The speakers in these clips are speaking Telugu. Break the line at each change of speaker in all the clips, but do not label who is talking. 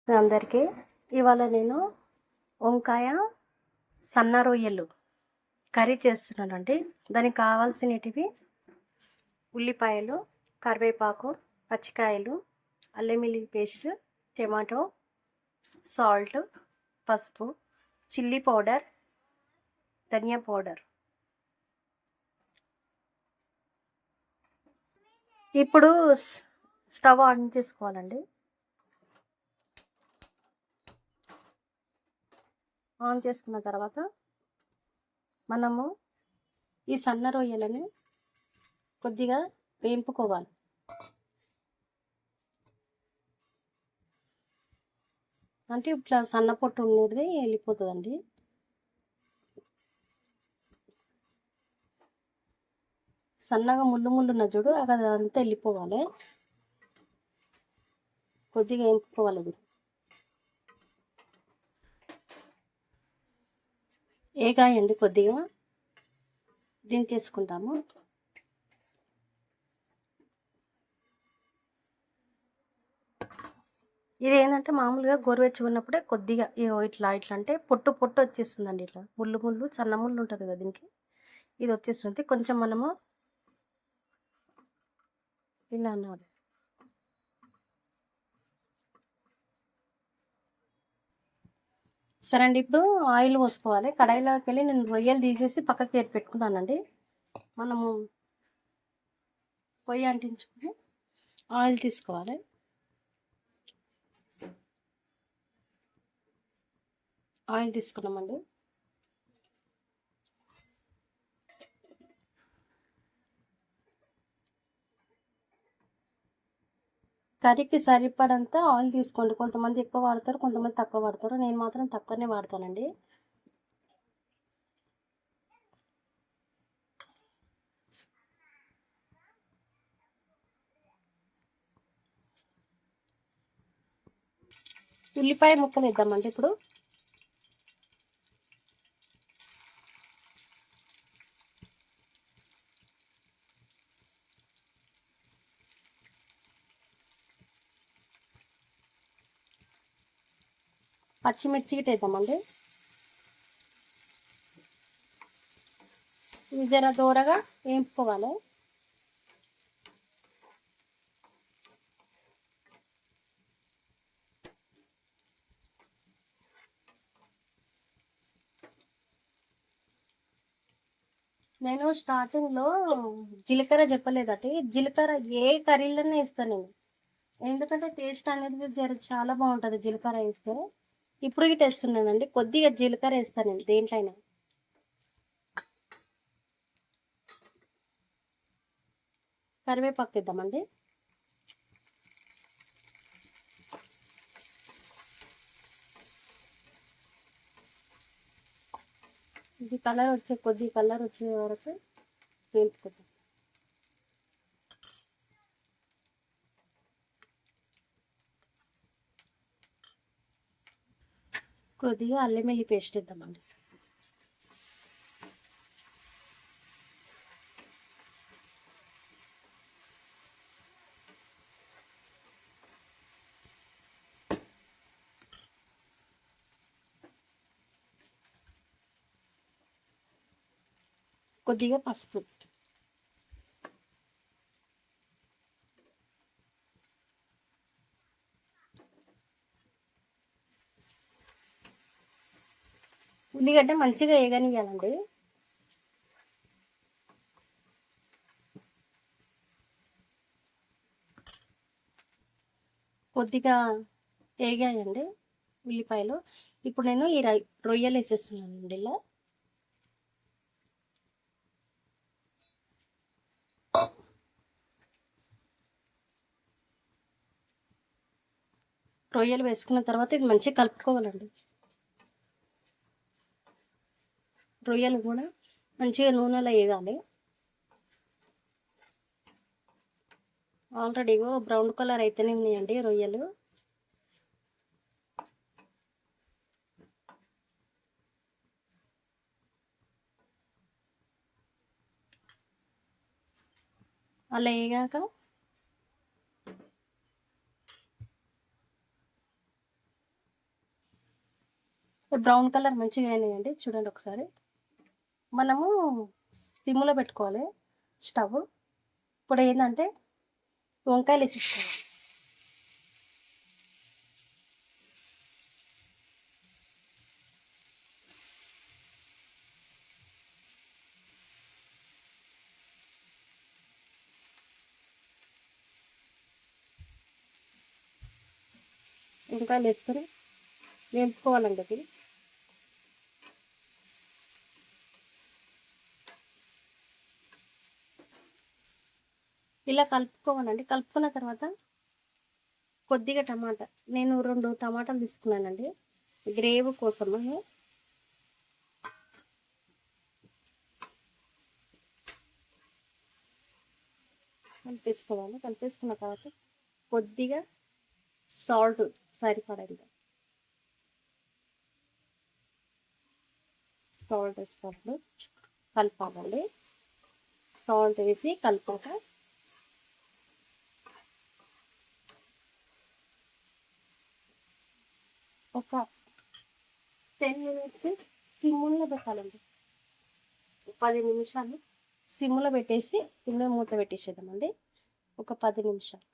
అందరికీ ఇవాళ నేను వంకాయ సన్న రొయ్యలు కర్రీ చేస్తున్నానండి. దానికి కావాల్సినవి ఉల్లిపాయలు, కరివేపాకు, పచ్చికాయలు, అల్లం వెల్లుల్లి పేస్ట్, టమాటో, సాల్ట్, పసుపు, చిల్లీ పౌడర్, ధనియా పౌడర్. ఇప్పుడు స్టవ్ ఆన్ చేసుకోవాలండి. ఆన్ చేసుకున్న తర్వాత మనము ఈ సన్న రొయ్యలని కొద్దిగా వేంపుకోవాలి. అంటే ఇట్లా సన్న పొట్టు ఉండేది వెళ్ళిపోతుందండి. సన్నగా ముళ్ళు ఉన్న చూడు అదంతా వెళ్ళిపోవాలి. కొద్దిగా వేంపుకోవాలి. అది ఏగాయండి కొద్దిగా దించేసుకుందాము. ఇది ఏంటంటే మామూలుగా గోరువెచ్చుకున్నప్పుడే కొద్దిగా ఇట్లా అంటే పొట్టు వచ్చేస్తుందండి. ఇట్లా ముళ్ళు సన్న ముళ్ళు ఉంటుంది కదా దీనికి, ఇది వచ్చేస్తుంది. కొంచెం మనము ఇలా అన్నది సరే అండి. ఇప్పుడు ఆయిల్ పోసుకోవాలి. కడాయిలోకి వెళ్ళి నేను రొయ్యలు తీసేసి పక్కకి పెట్టుకున్నానండి. మనము పొయ్యి అంటించుకొని ఆయిల్ తీసుకోవాలి. ఆయిల్ తీసుకున్నామండి. కర్రీకి సరిపడంత ఆయిల్ తీసుకోండి. కొంతమంది ఎక్కువ వాడతారు, కొంతమంది తక్కువ వాడతారు. నేను మాత్రం తక్కువనే వాడతానండి. ఉల్లిపాయ ముక్కలు వేద్దామండి ఇప్పుడు. పచ్చిమిర్చి గిట్ట వేద్దామండి. ఇది జర దూరగా వేపుకోవాలి. నేను స్టార్టింగ్లో జీలకర్ర చెప్పలేదట. జీలకర్ర ఏ కర్రీలోనే వేస్తాను నేను, ఎందుకంటే టేస్ట్ అనేది చాలా బాగుంటుంది జీలకర్ర వేస్తే. ఇప్పుడు గిట్ట వేస్తున్నానండి, కొద్దిగా జీలకర్ర వేస్తాను నేను దేంట్లో అయినా. కరివేపాకు ఇద్దామండి. ఇది కొద్ది కలర్ వచ్చే వరకు వేపుకుంటాం. కొద్దిగా అల్లం వెల్లుల్లి పేస్ట్ ఇద్దామండి. కొద్దిగా పసుపు. ఉల్లిగడ్డ మంచిగా వేగనియాలండి. కొద్దిగా వేగాయండి ఉల్లిపాయలు. ఇప్పుడు నేను ఈ రొయ్యలు వేసేస్తున్నానండి. ఇలా రొయ్యలు వేసుకున్న తర్వాత ఇది మంచిగా కలుపుకోవాలండి. రొయ్యలు కూడా మంచిగా నూనెలో వేగాలి. ఆల్రెడీ బ్రౌన్ కలర్ అయితేనే ఉన్నాయండి రొయ్యలు. అలా వేగాక బ్రౌన్ కలర్ మంచిగా అయినాయండి. చూడండి ఒకసారి. మనము సిమ్లో పెట్టుకోవాలి స్టవ్. ఇప్పుడు ఏంటంటే వంకాయలు వేసిస్తాము. వంకాయలు వేసుకొని వేపుకోవాలండి అది. ఇలా కలుపుకోవాలండి. కలుపుకున్న తర్వాత కొద్దిగా టమాటా, నేను 2 టమాటాలు తీసుకున్నానండి గ్రేవీ కోసము. కలిపేసుకోవాలి. కలిపేసుకున్న తర్వాత కొద్దిగా సాల్ట్ సరిపడండి. సాల్ట్ వేసుకున్నప్పుడు కలపాలండి. సాల్ట్ వేసి కలిపాక ఒక 10 మినిట్స్ సిమ్లో పెట్టాలండి. 10 నిమిషాలు సిమ్లో పెట్టేసి కింద మూత పెట్టేసేద్దామండి. ఒక 10 నిమిషాలు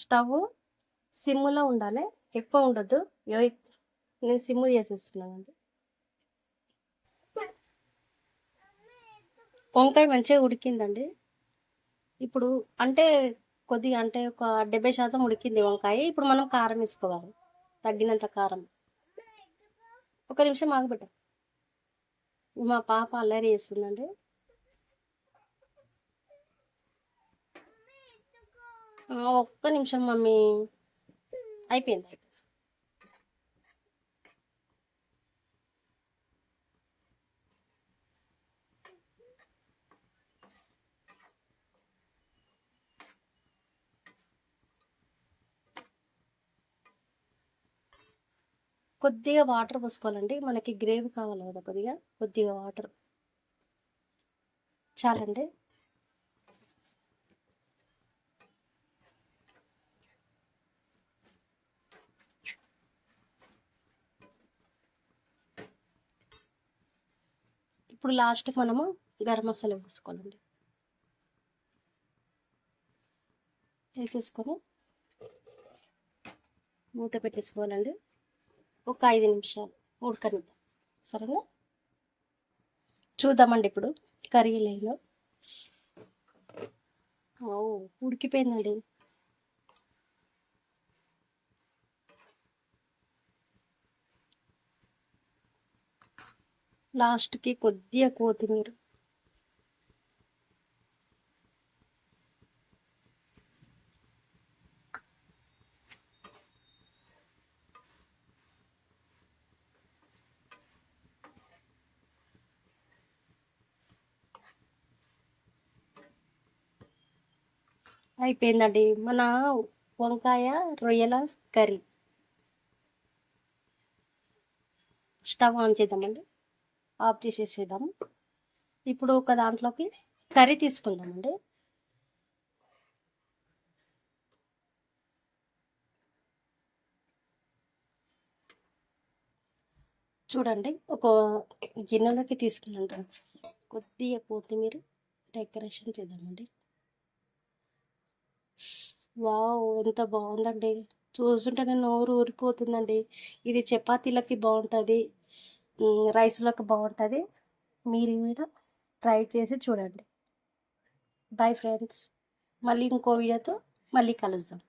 స్టవ్ సిమ్లో ఉండాలి, ఎక్కువ ఉండద్దు. నేను సిమ్ చేసేస్తున్నానండి. వంకాయ మంచిగా ఉడికిందండి. ఇప్పుడు అంటే కొద్దిగా అంటే ఒక 70% ఉడికింది వంకాయ. ఇప్పుడు మనం కారం వేసుకోవాలి, తగ్గినంత కారం. ఒక నిమిషం ఆగబెట్ట. మా పాప అల్లరి చేస్తుందండి. ఒక్క నిమిషం మమ్మీ. అయిపోయింది. కొద్దిగా వాటర్ పోసుకోవాలండి. మనకి గ్రేవీ కావాలి కదా, కొద్దిగా వాటర్ చాలండి. ఇప్పుడు లాస్ట్కి మనము గరం మసాలా వేసుకోవాలండి. వేసేసుకొని మూత పెట్టేసుకోవాలండి. ఒక 5 నిమిషాలు ఉడకనిద్దాం. సరేనా? చూద్దామండి ఇప్పుడు కర్రీ లేలో. ఉడికిపోయిందండి. లాస్ట్కి కొద్దిగా కొత్తిమీర. అయిపోయిందండి మన వంకాయ రొయ్యల కర్రీ. స్టవ్ ఆన్ చేద్దామండి. ఆఫ్ చేసేసేద్దాము. ఇప్పుడు ఒక దాంట్లోకి కర్రీ తీసుకుందామండి. చూడండి, ఒక గిన్నెలోకి తీసుకున్నాను. కొద్దిగా కొత్తిమీర డెకరేషన్ చేద్దామండి. వావ్, ఎంత బాగుందండి. చూస్తుంటేనే నోరు ఊరిపోతుందండి. ఇది చపాతీలకి బాగుంటుంది, రైస్లోకి బాగుంటుంది. మీరు కూడా ట్రై చేసి చూడండి. Bye friends. మళ్ళీ ఇంకో వీడియోతో మళ్ళీ కలుద్దాం.